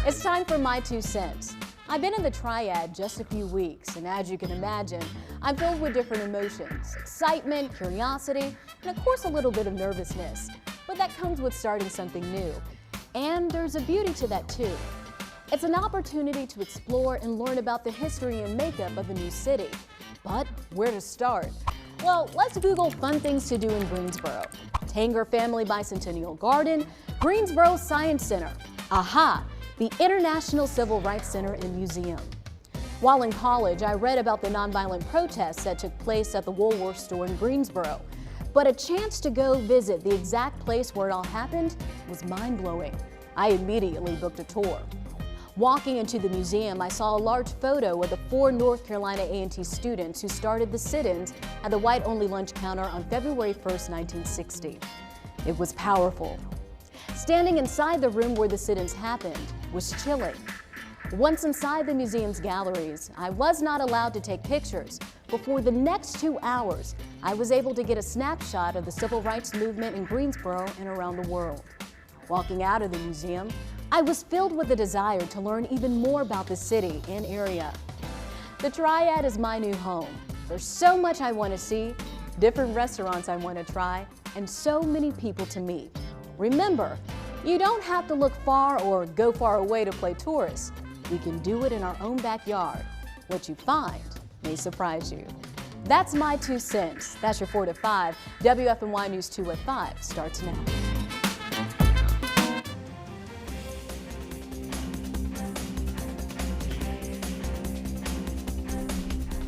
Speaker 4: It's time for my 2 cents. I've been in the triad just a few weeks, and as you can imagine, I'm filled with different emotions: excitement, curiosity, and of course a little bit of nervousness. But that comes with starting something new. And there's a beauty to that too. It's an opportunity to explore and learn about the history and makeup of a new city. But where to start? Well, let's Google fun things to do in Greensboro. Tanger Family Bicentennial Garden, Greensboro Science Center. Aha! The International Civil Rights Center and Museum. While in college, I read about the nonviolent protests that took place at the Woolworth store in Greensboro. But a chance to go visit the exact place where it all happened was mind-blowing. I immediately booked a tour. Walking into the museum, I saw a large photo of the 4 North Carolina A&T students who started the sit-ins at the white-only lunch counter on February 1st, 1960. It was powerful. Standing inside the room where the sit-ins happened was chilling. Once inside the museum's galleries, I was not allowed to take pictures, but for the next 2 hours, I was able to get a snapshot of the civil rights movement in Greensboro and around the world. Walking out of the museum, I was filled with a desire to learn even more about the city and area. The Triad is my new home. There's so much I want to see, different restaurants I want to try, and so many people to meet. Remember, you don't have to look far or go far away to play tourist. We can do it in our own backyard. What you find may surprise you. That's my 2 cents. That's your 4 to 5. WFNY News 2 at 5 starts now.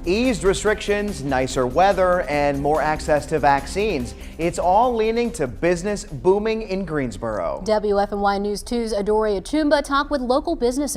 Speaker 17: Eased restrictions, nicer weather, and more access to vaccines. It's all leaning to business booming in Greensboro.
Speaker 4: WFNY News 2's Adore Achumba talked with local business